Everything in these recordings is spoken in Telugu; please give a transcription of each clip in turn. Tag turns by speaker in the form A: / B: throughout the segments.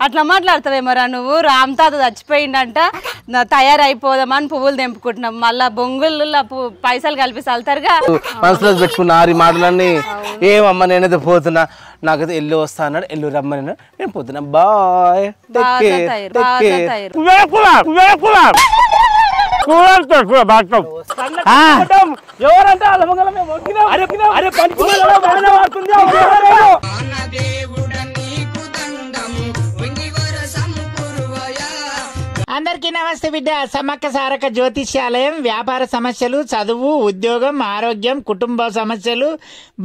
A: అట్లా మాట్లాడతావేమరా నువ్వు? రామ్ తాత చచ్చిపోయిందంట, తయారైపోదామని పువ్వులు తెంపుకుంటున్నాం, మళ్ళా బొంగుల్లో పైసలు కలిపి చల్తారుగా.
B: మనసులో పెట్టుకున్నా ఈ మాటలన్నీ. ఏమమ్మా నేనైతే పోతున్నా, నాకైతే ఎల్లు వస్తా అన్నాడు, ఎల్లు రమ్మని నేను పోతున్నా. బాయ్. ఎవరంటే
C: అందరికీ నమస్తే బిడ్డ. సమ్మక్క సారక్క జ్యోతిష్యాలయం. వ్యాపార సమస్యలు, చదువు, ఉద్యోగం, ఆరోగ్యం, కుటుంబ సమస్యలు,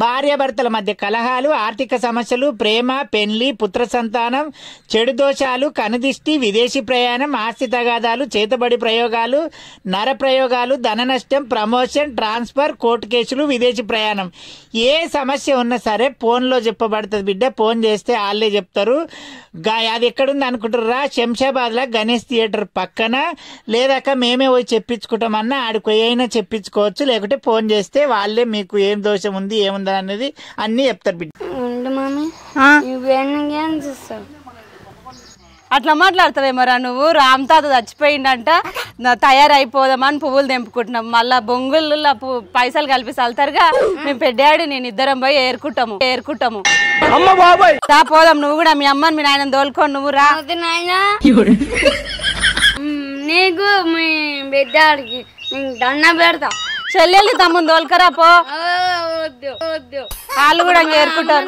C: భార్యాభర్తల మధ్య కలహాలు, ఆర్థిక సమస్యలు, ప్రేమ, పెళ్లి, పుత్ర సంతానం, చెడు దోషాలు, కనుదిష్టి, విదేశీ ప్రయాణం, ఆస్తి తగాదాలు, చేతబడి ప్రయోగాలు, నర ప్రయోగాలు, ధన నష్టం, ప్రమోషన్, ట్రాన్స్ఫర్, కోర్టు కేసులు, విదేశీ ప్రయాణం, ఏ సమస్య ఉన్నా సరే ఫోన్లో చెప్పబడుతుంది బిడ్డ. ఫోన్ చేస్తే వాళ్ళే చెప్తారు. అది ఎక్కడుంది అనుకుంటారా? శంషాబాద్లో గణేష్ థియేటర్ పక్కన. లేదాక మేమే పోయి చెప్పించుకుంటామన్నా ఆడికి అయినా చెప్పించుకోవచ్చు, లేకుంటే ఫోన్ చేస్తే వాళ్ళే మీకు ఏం దోషం ఉంది ఏముంది అనేది అన్ని చెప్తారు బిడ్డ.
A: అట్లా మాట్లాడతావేమరా నువ్వు? రామ్ తాత చచ్చిపోయిందంట, తయారైపోదామని పువ్వులు తెంపుకుంటున్నాం, మళ్ళా బొంగుల్లో పైసలు కలిపి చల్తారుగా. మేము పెద్దాడు నేను ఇద్దరం పోయి ఏరుకుంటాము. పోదాం, నువ్వు కూడా మీ అమ్మని మీ నాయన తోలుకొని నువ్వు రా.
D: నీకు మీ బిడ్డకి దండ పెడతా.
A: చెల్లెల్ని తమ్ముని తోలుకరా పో. వాళ్ళు కూడా ఏరుకుంటారు.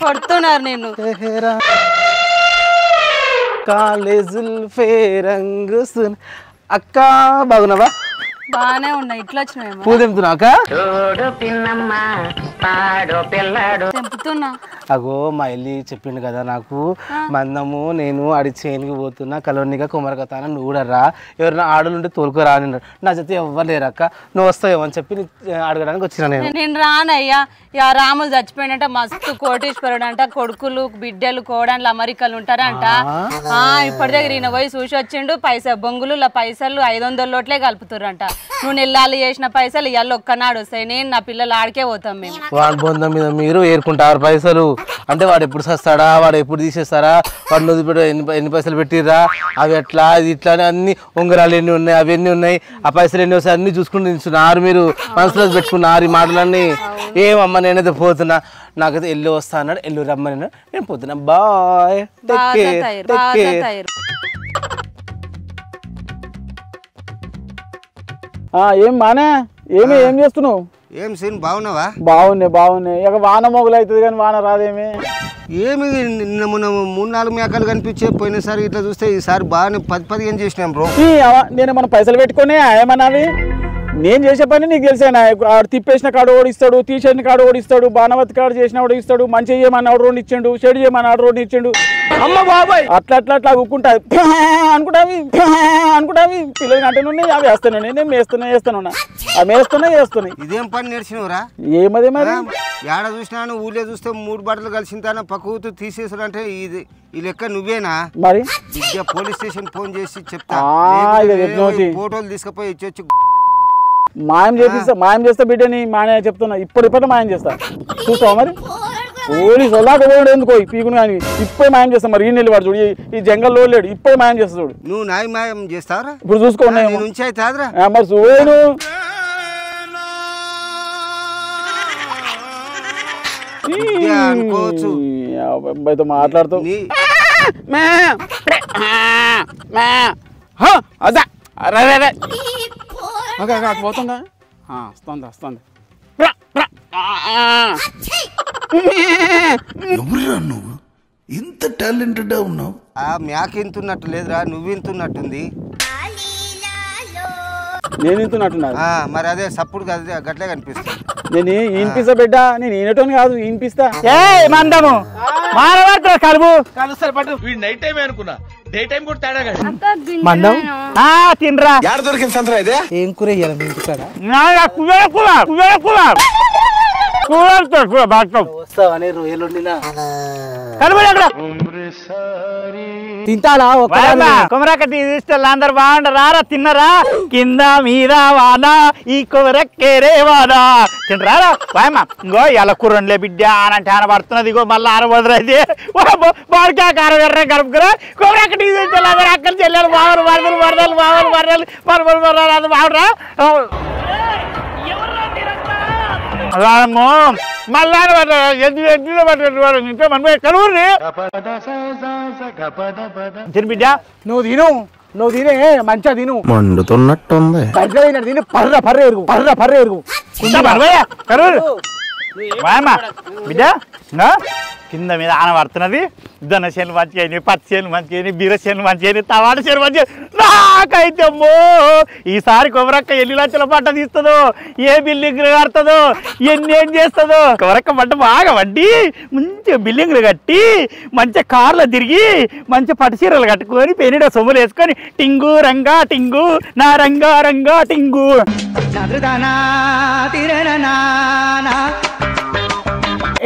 A: కొడుతున్నారు నేను.
B: కాలేజుల్ ఫేరంగు అక్క బాగున్నావా?
A: బానే ఉన్నాయి. ఇట్లా వచ్చినాయేమో.
B: పూ తెంపుతున్నాక
A: తెంపుతున్నా.
B: అగో మా ఇల్లి చెప్పిండు కదా నాకు, మందము నేను ఆడి చేనికి పోతున్నా, కలోనిగా కుమరకత అని నువ్వు కూడా రా, ఎవరైనా ఆడలుంటే తోలుకురా అని. నా చేత ఎవ్వరు లేరక్క, నువ్వు వస్తావేమో అని చెప్పి అడగడానికి వచ్చిన.
A: నేను రానయ్యా. రాములు చచ్చిపోయినట్ట, మస్తు కోటేశ్వరుడు అంట, కొడుకులు బిడ్డలు కోడన్లు అమెరికాలు ఉంటారంట. ఇప్పటి దగ్గర ఈయన పోయి చూసి వచ్చిండు. బొంగులు పైసలు 500 లోట్లే కలుపుతుర్రంట. నువ్వు నెల్లాలు చేసిన పైసలు ఇవాళ ఒక్కనాడు వస్తాయి. నేను నా పిల్లలు ఆడికే పోతాం మేము.
B: వాడి బొందం మీద మీరు ఏరుకుంటారు పైసలు అంటే, వాడు ఎప్పుడు సస్తాడా, వాడు ఎప్పుడు తీసేస్తారా, వాడు వదిలిపెట్ట ఎన్ని పైసలు పెట్టిర్రా, అవి ఎట్లా ఇది ఇట్లా అని అన్ని ఉంగరాలు ఎన్ని ఉన్నాయి, అవి ఎన్ని ఉన్నాయి, ఆ పైసలు ఎన్ని వస్తాయి అన్ని చూసుకుంటూ నిల్చున్నారు. మీరు మనసులో పెట్టుకున్నారు ఈ మాటలన్నీ. ఏమమ్మా నేనైతే పోతున్నా, నాకైతే ఎల్లు వస్తా అన్నాడు, ఎల్లు రమ్మని నేను పోతున్నా. బాయ్.
E: ఏం మానే ఏం చేస్తున్నావు?
F: ఏం సీన్ బాగున్నావా?
E: బాగున్నాయి. ఇక వాన మొగలు అవుతుంది కానీ వాన రాదేమి.
F: ఏమి నిన్న మొన్న 3-4 మేకలు కనిపించే పోయినసారి ఇట్లా చూస్తే ఈసారి బాగానే 10-15 చేసినాం బ్రో.
E: నేను మన పైసలు పెట్టుకుని ఏమన్నావి? నేను చేసే పని నీకు తెలిసేనా? తిప్పేసిన కాడు ఓడిస్తాడు, తీసేసిన కాడు ఓడిస్తాడు, బాణవతి కాడు చేసిన వాడు ఇస్తాడు, మంచి చేయమన్నాడు 2 ఇచ్చిండు, చెడు చేయమన్నాడు 2 ఇచ్చిండు.
B: అమ్మ బాబాయ్
E: అట్లా ఊక్కుంటావి అనుకుంటావి. పిల్లలకి అంటే ఉన్నాయి, అవి వేస్తాను నేను వేస్తున్నా అవి వేస్తున్నాయి.
F: ఇదేం పని నేర్చినవురా?
E: ఏమదే మరి
F: ఏడ చూసినాను ఊళ్ళో చూస్తే 3 బట్టలు కలిసిన పక్కకు తీసేసాడు అంటే ఇది ఈ లెక్క నువ్వేనా?
E: మరి
F: విద్య పోలీస్ స్టేషన్ ఫోన్ చేసి చెప్తా, ఫోటోలు తీసుకుపోయి ఇచ్చొచ్చి
E: మాయం చేస్తా బిడ్డని. మానే చెప్తున్నా, ఇప్పుడు మాయం చేస్తా. చూస్తావా మరి? పోలీసు వాళ్ళకి పోయాడు ఎందుకో పీకుని కానీ ఇప్పుడు మాయం చేస్తా. మరి ఈ నెల్లి వాడు చూడు, ఈ జంగల్లో లేడు, ఇప్పుడు మాయం చేస్తా చూడు.
F: నువ్వు నాయ మాయం చేస్తావరా?
E: ఇప్పుడు చూసుకోండి
F: నుంచి అవుతాదిరా.
E: మరి చూడు
F: అనుకోవచ్చు.
E: అబ్బాయితో మాట్లాడుతావు. పోతుందా? వస్తుంది.
G: ఎవరురా నువ్వు? ఇంత టాలెంటెడ్ ఉన్నావు.
F: ఆ మేక ఇంతున్నట్టు లేదురా, నువ్వు ఇంతున్నట్టుంది.
E: నేను ఇంతున్నట్టున్నా.
F: మరి అదే సప్పుడు గట్లే కనిపిస్తుంది.
E: నేను వినిపిస్తా బిడ్డ, నేను ఈనటోని కాదు వినిపిస్తా.
C: మందము కలుపు
G: కలుస్తారు పట్టు. వీడు నైట్ టైం అనుకున్నా, డే టైం కూడా తేడా కాదు.
C: మందం తినరా.
G: యాడ దొరికింది సంతరా ఇదే?
B: ఏం కూర ఇయ్యాలి మీ ఇంటికాడ? వస్తావని రొయ్యలు వండినా
C: తింటారా కొమరక్క తీసుకెళ్ళి అందరు బాగుంటారా తిన్నరా కింద మీద వానా ఈ కొమరక్కేరే వానా తింటారా బాయమ్మ ఇంకో ఇలా కూరండిలే బిడ్డ అనంటే ఆన పడుతున్నది ఇగో మళ్ళీ ఆన వదలైతే బాడికా కారం ఎర్ర కలుపుకురా కొమరక్క తీసుకెళ్ళి అందరు అక్కలు చెల్లెలు బావరు వరదలు వరదలు బావరు వరదలు వరదలు వరదలు అది బాగురా మళ్ళా బిడ్డ
E: నువ్వు తినే మంచిగా తిను
B: మండుతున్నట్టుంది
E: తిని పర్ర ఎరుగు
C: బిడ్డ కింద మీద ఆన పడుతున్నది దొన్న చేను మంచిగా అయినాయి పత్తి చేను మంచిగా అయినాయి బీర చేను మంచిగా అయినాయి టమాటా చేను మంచిగా నాకైతే అమ్మో ఈసారి కొమరక్క ఎన్ని లక్షల పంట తీస్తుందో ఏ బిల్డింగ్లు కడుతుందో ఏం చేస్తుందో కొమరక్క పంట బాగా వడ్డీ మంచిగా బిల్డింగ్లు కట్టి మంచిగా కార్లు తిరిగి మంచి పట్టు చీరలు కట్టుకొని పెనిడ సొమ్ములు వేసుకొని టింగు రంగా టింగు నా రంగా రంగా టింగు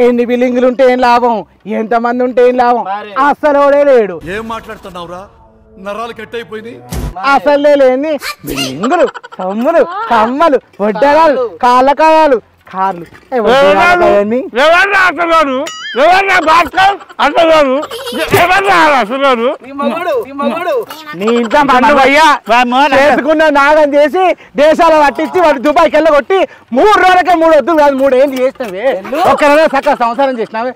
E: ఎన్ని బిల్డింగ్లు ఉంటే ఏం లాభం ఎంతమంది ఉంటే ఏం లాభం అసలు లేడు
G: ఏం మాట్లాడుతున్నావురా నరాలు కట్ అయిపోయింది
E: అసలే లేని బిల్డింగులు సొమ్ములు కమ్మలు వడ్డగాలు కాళ్ళకాయాలు కార్లు నీ ఇంత చేసుకున్న నాగం చేసి దేశాలు పట్టించి వాడు దుబాయ్కి వెళ్ళగొట్టి 3 రోజులకే 3 వద్దు కాదు 3 ఏంది చేసినవే ఒక్కరైనా చక్కగా సంసారం చేసినావే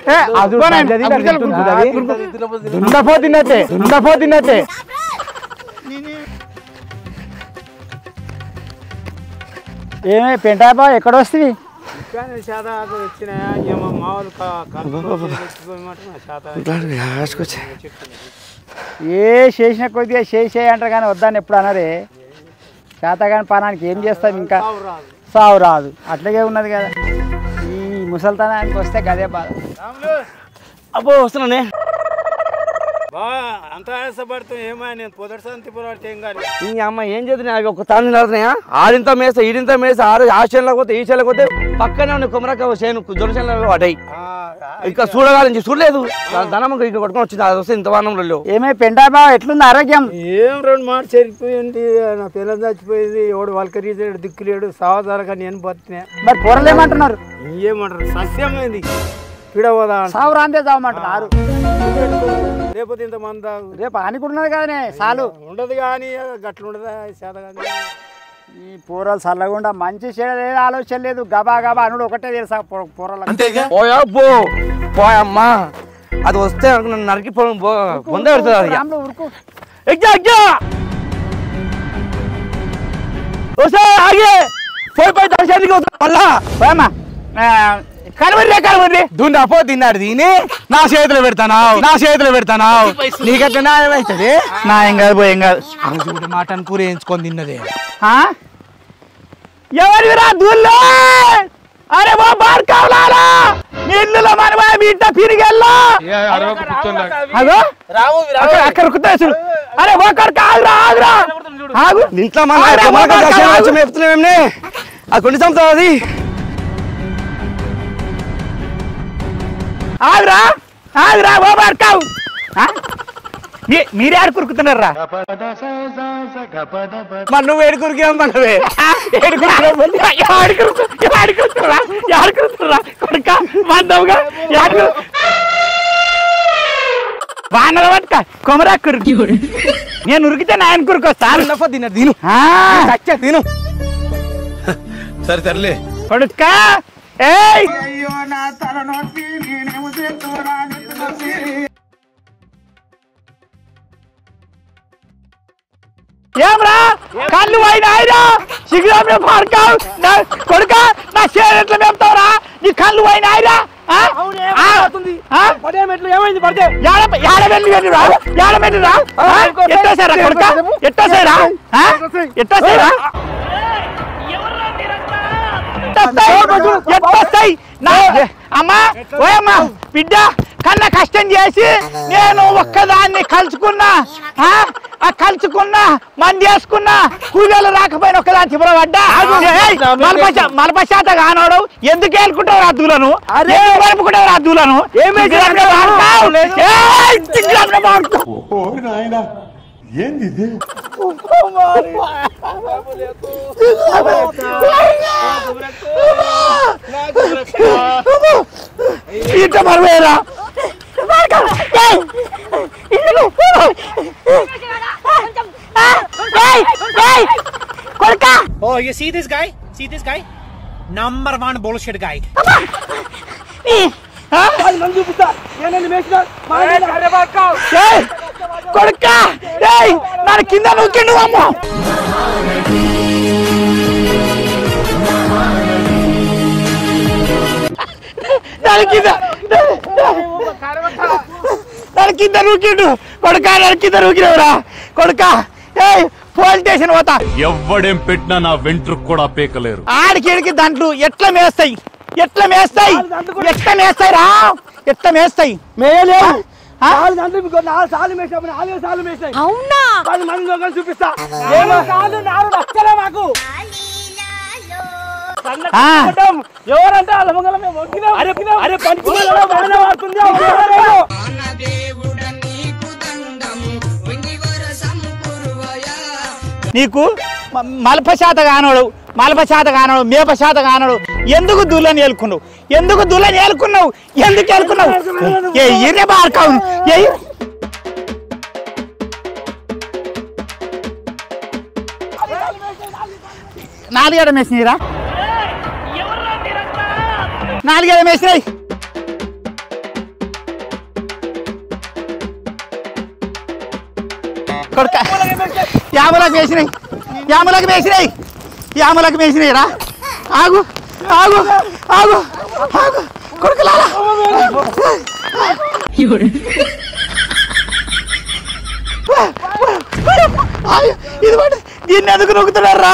E: దున్నపోతున్నట్టే ఏమే పెంటాబా ఎక్కడ వస్తుంది ఏ చేసిన కొద్దిగా చేయంటారు కానీ వద్దని ఎప్పుడు అనరే శాతగాని పానానికి ఏం చేస్తాం ఇంకా సావు రాదు అట్లాగే ఉన్నది కదా ఈ ముసల్తనానికి వస్తే గదే బాధ
B: అబ్బో వస్తున్నానే
H: అంత ఆయాసపడుతుంది ఏమో నేను పొదటి పోరాడితే ఏం కాదు
B: ఈ అమ్మ ఏం చేద్దాం నాకు ఒక తాను నడుతున్నాయా ఆడింత మేస ఈడింత మేస ఆ చేనులకు పోతే ఈ చేనులకు పోతే పక్కనే ఉన్న కొమరక్క చేను దొరచేనులకు పడ్డాయి ఇంకా చూడగాలని చూడలేదు ధనం ఇక్కడ కొట్టుకొని వచ్చింది అది వస్తే ఇంత వానంలో
E: ఏమే పెంటాబా ఎట్లుంది ఆరోగ్యం
H: ఏం 2 మాట చెరిపోయింది నా పిల్లలు చచ్చిపోయింది ఎవడు వల్కరీసాడు దిక్కులేడు సావదారగా నేను బతినే
E: మరి కూరలు ఏమంటున్నారు
H: ఏమంటారు సస్యమైంది పిడవదా
E: సావు రాందే చావమంటున్నారు
H: లేకపోతే ఇంతమంది
E: రేపు ఆనుకుంటున్నది కదనే చాలు
H: ఉండదు కానీ గట్లు ఉండదా చేత కానీ
E: ఈ పూరలు చల్లకుండా మంచి చేయలేదు ఆలోచన లేదు గబా గబా అనుడు ఒకటే తెలుసా పూరలు
B: పోయమ్మా అది వస్తే నరికి పొంద పెడుతుంది పోయి దర్శనానికి మళ్ళా
E: కలవరి దున్నపో తిన్నాడు దీని నా చేతిలో పెడతాను నీకట్లా న్యాయం అవుతుంది
C: నా ఏం కాదు పోయేం కాదు
E: మటన్ కూర వేయించుకొని తిన్నదే
C: ఎవరిరా దూల్లో అరే బా బార్ కావాలా ఇల్లులో మనవా బిడ్డ తిరిగెల్లా అక్కడ కుట్టేసుడు అరే ఒకరు కాదురా ఆగురా ఆగు
B: ఇంట్లో చెప్తున్నామే అది కొన్ని సంవత్సరాలు అది
C: ఆగురా ఆగురా ఓ బార్కావు మీరే ఆడు కురుకుతున్నారా
B: మరి నువ్వు ఏడు కురికావు మనవే
C: కొడుక మందవుగా వానర పట్టుక కొమరా కురికి నేను ఉరికితే నాయన కురుకొస్తా
B: తిను తిను
G: సరే సర్లే
C: కొడుక ఏయ్ ఏమ్రా కళ్ళు పోయినాయిరా శిఖరంలో పార్కావు కొడుక నా షేర్ ఎట్లా మేపుతావురా నీ కళ్ళు పోయినాయిరా
E: ఏమైంది పడితే
C: ఏడబెట్టురా ఎట్టేసారా కొడుక ఎట్టేసారా ఎట్టేసారా ఎట్టేస్తాయి అమ్మా ఓయమ్మా బిడ్డ కన్న కష్టం చేసి నేను ఒక్కదాన్ని కలుసుకున్నా కలుసుకున్నా మంది వేసుకున్నా కూలీలు రాకపోయినా ఒక్కదాన్ని చివరపడ్డా మలపశాత కానోడు ఎందుకు వేలుకుంటావు అద్దులను వలుపుకుంటావు అద్దులను
I: ఏంది
C: ఇట్ట మరవేరా
J: Oh, you see this guy? See this guy? Number one bullshit guy.
C: కొడుకా నన్ను కింద నొక్కిండు అమ్మ నన్ను కింద నూకిండు కొడుకా నన్ను కింద నూకినవురా కొడుకా పోలీస్ స్టేషన్ పోతా
I: ఎవ్వడేం పెట్టినా నా వెంట్రుకు కూడా పీకలేరు
C: ఆడికి దాంట్లో ఎట్లా మేస్తాయి రా ఎట్లా మేస్తాయి మేయలేవు
A: అవునా
H: చూపిస్తా మాకు ఎవరంటే
C: నీకు మలపశాత కానోడు మేపశాత కానోడు ఎందుకు దుల్లని ఏలుకున్నావు ఎందుకు ఏలుకున్నావు ఎర్రే బార్కావు నాలుగేడ మేసినరా మేసినాయి కొడుక యామలకు మేసినాయి రా ఆగు కొడుకులారా ఇది దీన్ని ఎందుకు నొక్కుతున్నారా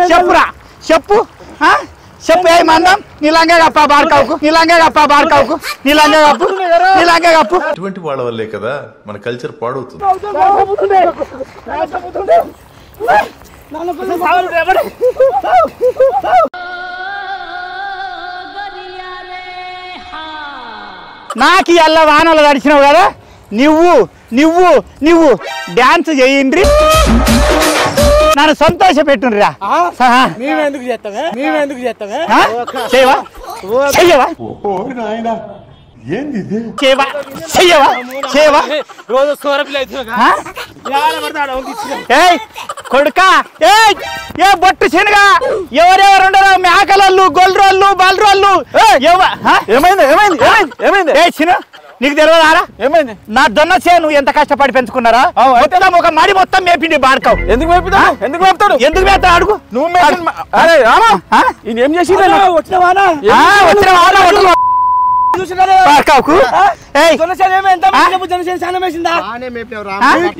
C: చెప్పురా చెప్పు చెప్పు ఏ మందం నీలంగా కప్ప బార్కావుకు
I: ఇటువంటి వాళ్ళ వల్లే కదా మన కల్చర్ పాడవుతుంది
C: నాకు ఎల్ల వానలు గడిచినావు కదా నువ్వు డాన్స్ చేయండి నన్ను సంతోష పెట్టుండ్రా
H: మేమెందుకు చేస్తామే
C: చెయ్యవా
H: రోజు
C: కొడుకా ఏ బొట్టు శనగా ఎవరెవరు ఉండరు మేకలళ్ళు గొల్రోళ్ళు బల్రోళ్ళు ఏమైంది ఏ చిన్న నీకు తెలియదారా
E: ఏమైంది
C: నా దొన్న చేను ఎంత కష్టపడి పెంచుకున్నారా ఒక మడి మొత్తం మేపిండి బాడుకావు
E: ఎందుకు మేపుతాడు
C: ఎందుకు మేపుతాడు అడుగు
E: నువ్వు ఏం చేసి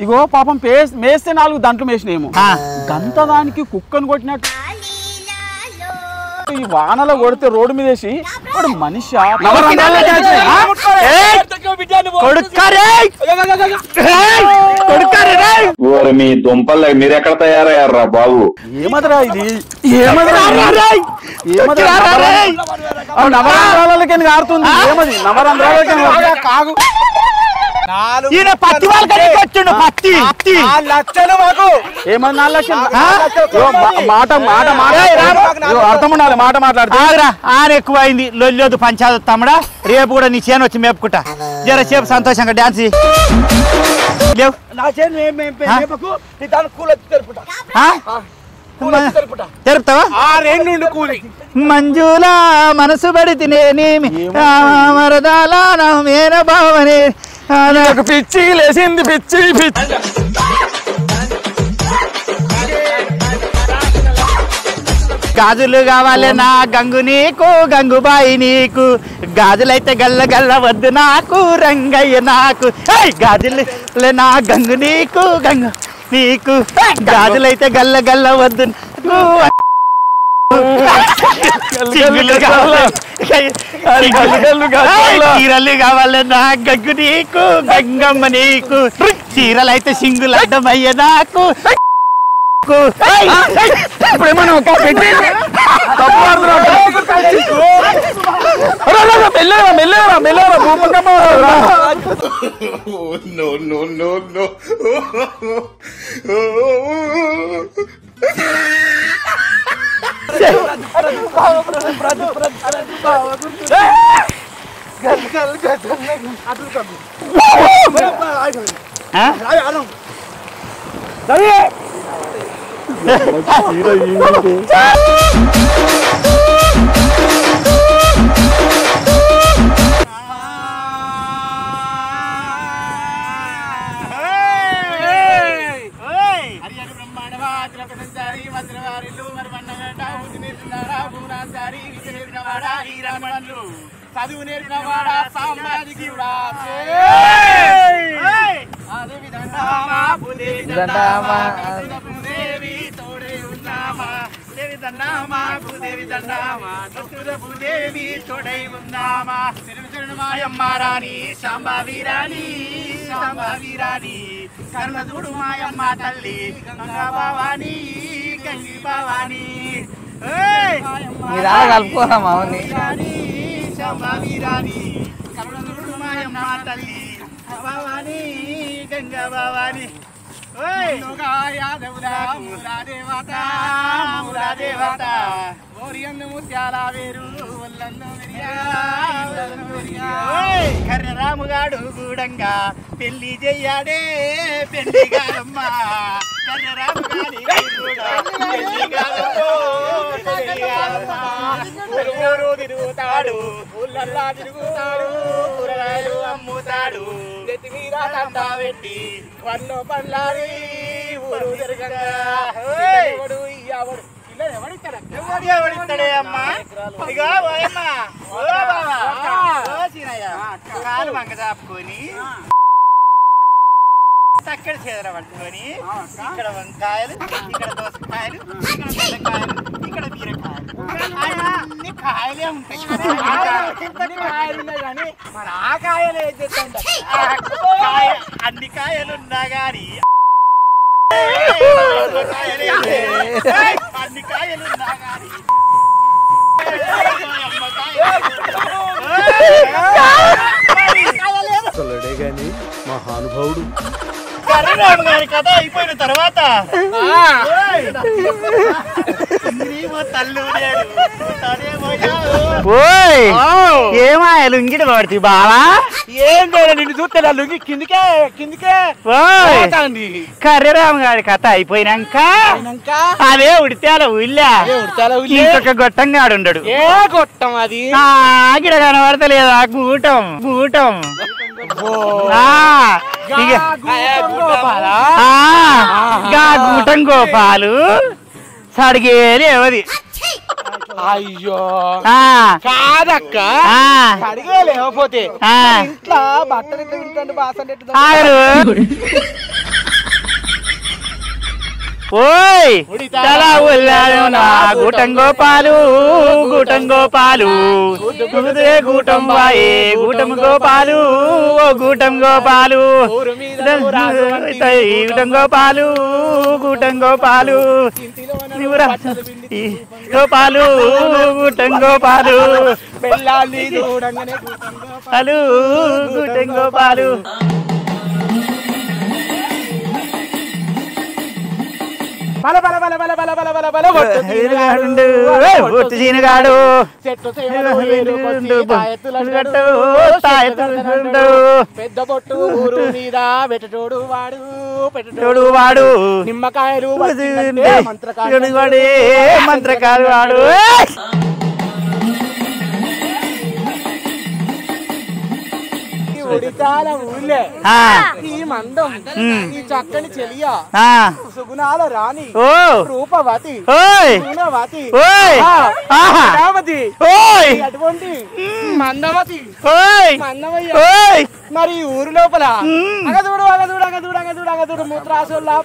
E: ఇగో పాపం మేస్తే 4 దంట్లు మేసినేమో గంత దానికి కుక్కను కొట్టినట్టు ఈ వానలో కొడితే రోడ్డు మీద వేసి వాడు మనిషి
K: మీ దుంపల్లో మీరు ఎక్కడ తయారయ్యారా బాబు
E: ఏమదరా ఇది నవరంధ్రాలకి ఆడుతుంది ఏమది నవరంధ్రాలకి కాగు
C: ఈయన పత్తి వాళ్ళకి వచ్చిండు పత్తి
H: 4 లక్షలు మాకు
E: ఏమన్నా 4 లక్షలు మాట అర్థం ఉండాలి మాట మాట్లాడితే
C: ఆరు ఎక్కువ అయింది లొల్లేదు పంచాయతీ తమ్ముడా రేపు కూడా నీ చేను వచ్చి మేపుకుంటా జర సేపు సంతోషంగా డాన్స్ లేవు తెరుపుతావా మంజులా మనసు పడి తినేనేమి మరదాల నా మేన భావనే
E: నాకు పిచ్చి లేసింది పిచ్చి
C: గాజులు కావాలి నా గంగు నీకు గంగుబాయి నీకు గాజులైతే గల్ల గల్ల వద్దు నాకు రంగయ్య నాకు గాజులు నా గంగు నీకు గంగు నీకు గాజులైతే గల్ల గల్ల వద్దు చీరలు కావాలి నా గగ్గు నీకు గంగమ్మ నీకు చీరలు అయితే సింగులు అడ్డమయ్య నాకు చదువు నేర్పినవాడా సాంబాదికుడా భూదేవి తోడే ఉన్నామా దేవి దండామా భూదేవి దండామా భూదేవి తోడై ఉందామా మాయమ్మ రాణి శాంబావీరాణి శాంబావీరాణి కర్ణదుడు మాయమ్మ తల్లి గంగా భవాని గంగి భవాని
B: కలుపుకోరా మామని
C: శాంబావీరాణి కర్ణదుడు మాయమ్మ తల్లి భవాని గంగా భవాని కర్రరాముగాడు గూడంగా పెళ్లి చెయ్యాడే పెళ్లి కాదమ్మ కర్రరాముగాడి తిరుగుతాడు ఊళ్ళల్లా తిరుగుతాడు కూరగాయలు అమ్ముతాడు నెత్తి మీద దండ పెట్టి వన్ను పళ్ళారి ఊరు తిరగగా ఎవడు ఎవడు ఎవడిస్తాడే అమ్మా ఇగో ఓయమ్మ ఓ బాబా ఓ సీనయ్య కాలు మంగ చాపుకొని చక్కడి చేదర పట్టుకొని ఇక్కడ వంకాయలు ఇక్కడ దోసకాయలు ఇక్కడ బెండకాయలు ఇక్కడ బీరకాయలు అన్ని కాయలే ఉంటాయి కాయలు ఉన్నాయి కానీ మరి ఆ కాయలు ఏం చేస్తాం అన్ని కాయలు ఉన్నా కానీ అన్ని కాయలు ఉన్నా కానీ
L: గాని మహానుభావుడు
C: కర్రరాము గారి కథ అయిపోయిన తర్వాత ఏమాయ లుంగిడి పడుతుంది బావా ఏం లేదు నిన్ను చూస్తే నా లుంగి కిందికే కిందికే కర్రరాము గారి కథ అయిపోయినాక అదే ఉడితేల ఊళ్ళా ఇంకొక గొట్టంగాడు ఉండడు ఏ గొట్టం అది గిడ కనబడతలేదా గూటం గూటం గూటం గోపాలు సడిగేది ఎవది
J: అయ్యో కాదక్క అడిగే లేకపోతే ఇంట్లో బట్టలు ఎట్లా వింటాడు బాసలు
C: ఓయ్ తలా ఉల్లాడు నా గూటం గోపాలు గూటం గోపాలు గూటం బాయే గూటం గోపాలు ఓ గూటం గోపాలు గూటం గోపాలు గూటం గోపాలు గోపాలు గూటం గోపాలు
J: పెళ్ళాలి
C: హలో గూటం గోపాలు సీనగాడు
J: పెద్ద పొట్టు ఊరు మీద పెట్టటోడు వాడు
C: పెట్టటోడు వాడు
J: నిమ్మకాయలు
C: మంత్రకాలు వాడు
J: ఉడితాల ఊళ్ళే ఈ మందం ఈ చక్కని చెలియ సుగుణాల రాణి రూపవతి గుణవతి అటువంటి మందవతి మందమయ్య
H: మరి ఊరు లోపల అగదూడు అగదూడు అగదూడు అగదూడు అగదూడు మూత్రాసుల్లా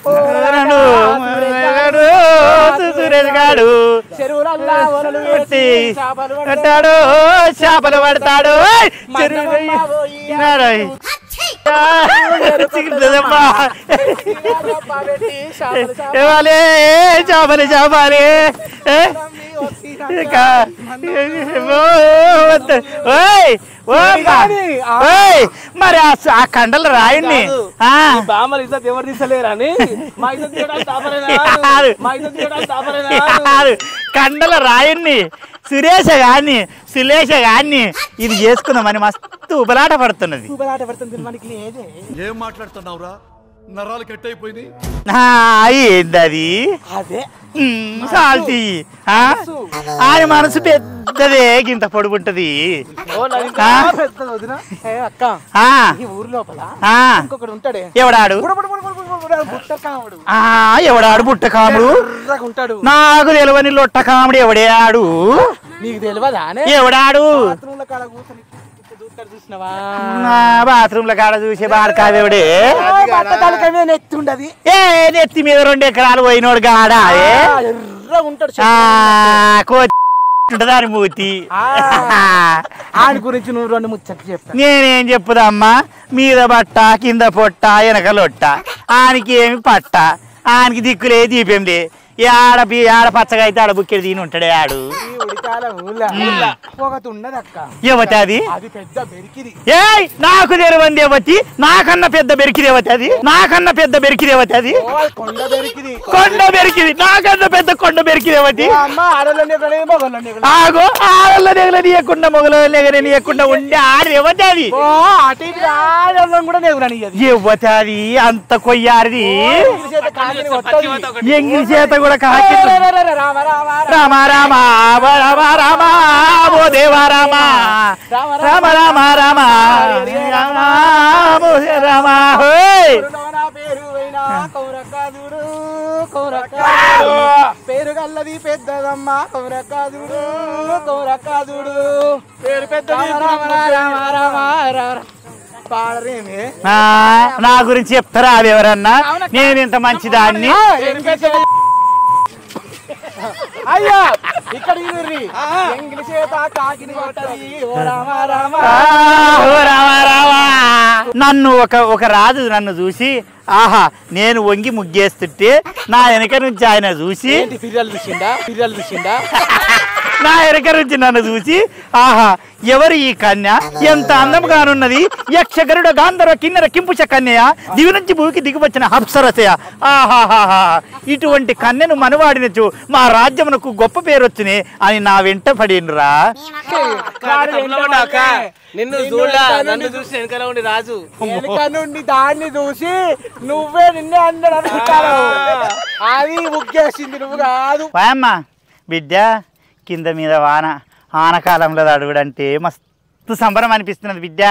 C: సురేష్ గాడు
H: చెరువులల్లా వలలు వేసి
C: పట్టాడు చేపలు పడతాడు చేపలు చేపాలి మరి ఆ కండలు రాయండి
B: బామలు ఇజ్జత్ ఎవరు తీసలేరని
C: కండల రాయన్ని సురేష గాని సులేష గాని ఇది చేసుకుందామని మస్తు ఉబలాట పడుతున్నది.
L: ఏం మాట్లాడుతున్నావురా? నరాలు కట్ అయిపోయింది.
C: ఏందది?
H: అదే
C: సాల్తీ ఆయన మనసు పెద్దదే ఇంత పొడుగుంటది.
H: అక్క ఊరు లోపల ఇంకొకడు ఉంటాడే
C: ఎవడాడు? ఎవడాడు బుట్ట కాముడు? నాకు తెలియని లొట్ట కాముడు ఎవడే ఆడు?
H: నీకు తెలియదా?
C: ఎవడాడు? బాత్రూమ్ లో కాడ చూసే బాడకావెవడే?
H: నెత్తుండది
C: ఏ నెత్తి మీద 2 ఎకరాలు పోయినోడు గాడా
H: ఉంటాడు
C: దాని మూతి.
H: ఆయన గురించి నువ్వు 2 ముచ్చట్లు చెప్తా.
C: నేనేం చెప్పుదమ్మా? మీద బట్ట కింద పొట్ట వెనకలొట్ట ఆనికి ఏమి పట్ట ఆనికి దిక్కులే దీపంలే ఆడ పచ్చగా అయితే ఆడ బుక్కెడు దీని ఉంటాడే ఆడు. యువతి అది ఏయ్ నాకు తెరవంది యువతి నాకన్నా పెద్ద బెరికి దేవతి అది నాకన్నా పెద్ద బెరికి దేవతి అది కొండ బెరికిది నాకన్నా పెద్ద కొండ బెరికి దేవతి. ఆగో ఆడల నెగల నీయకుండా మొగల నెగల నీయకుండా ఉండే ఆడ యువతి అది యువతి అది అంత కొయ్యారిది ఎంగిలి చేత కూడా కాకి రామ రామ రామ రామ ఓ దేవా రామ రామ రామ రామ రామ
H: పేరు గల్లది పెద్దదమ్మ కౌరకాదుడు కౌరకాదుడు పేరు పెద్దది
C: నా గురించి చెప్తారా అది ఎవరన్నా? నేను ఇంత మంచిదాన్ని
H: అయ్యా ఇక్కడ ఎంగిలి చేత కాకిని కొట్టది ఓ రామ రామ
C: ఓ రామ రామ. నన్ను ఒక రాజు నన్ను చూసి ఆహా నేను వంగి ముగ్గేస్తుంటే నా వెనక నుంచి ఆయన చూసి నా వెనక నుంచి నన్ను చూసి ఆహా ఎవరు ఈ కన్య ఎంత అందముగానున్నది యక్షగరుడ గాంధర్వ కిన్నెర కింపుష కన్య దివి నుంచి భూమికి దిగివచ్చిన అప్సరసయ ఆహాహాహా ఇటువంటి కన్యను మనవాడినచు మా రాజ్యమునకు గొప్ప పేరు వచ్చినే అని నా వెంట పడినరా.
B: నిన్ను చూడా నన్ను చూసి వెనకాల ఉండి రాజు
H: వెనక నుండి దాన్ని చూసి నువ్వే నిన్నే అందరు అనుకుంటారు. అది ముగ్గేసింది నువ్వు కాదు.
C: వాయమ్మా బిడ్డ కింద మీద వాన ఆనకాలంలో అడుగుడంటే మస్తు సంబరం అనిపిస్తున్నది బిడ్డ.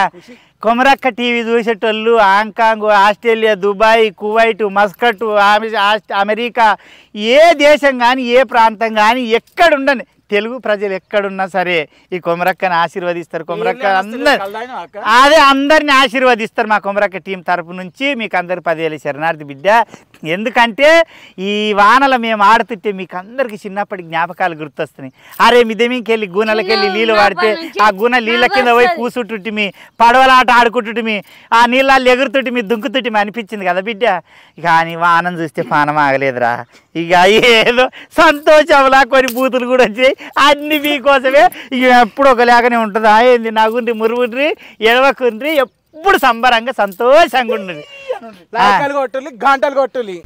C: కొమరక్క టీవీ చూసేటోళ్ళు Hong Kong Australia Dubai Kuwait Muscat America ఏ దేశం కానీ ఏ ప్రాంతం కానీ ఎక్కడుండని తెలుగు ప్రజలు ఎక్కడున్నా సరే ఈ కొమరక్కని ఆశీర్వదిస్తారు. కొమరక్క అదే అందరిని ఆశీర్వదిస్తారు మా కొమరక్క టీం తరపు నుంచి. మీకు అందరు 10,000 శరణార్థి బిడ్డ. ఎందుకంటే ఈ వానల మేము ఆడుతుంటే మీకు అందరికి చిన్నప్పటి జ్ఞాపకాలు గుర్తొస్తున్నాయి. అరే మిదమికెళ్ళి గూనెలకెళ్ళి నీళ్ళు వాడితే ఆ గూనె నీళ్ళ కింద పోయి కూసుంటుంటే మీ పడవలాట ఆడుకుంటుంటే మీ ఆ నీళ్ళల్లో ఎగురుతుంటే మీ దుంకుతుంటే మీ అనిపించింది కదా బిడ్డ. కానీ వానం చూస్తే పానం ఆగలేదురా. ఇక ఏదో సంతోషంలా కొన్ని బూతులు కూడా వచ్చాయి అన్ని మీకోసమే. ఇక ఎప్పుడు ఒక లేకనే ఉంటుంది. ఏంది నగుండ్రి మురుగుండ్రి ఎడవకుండ్రి ఎప్పుడు సంబరంగా సంతోషంగా ఉండండి.
H: గంటలు కొట్టులి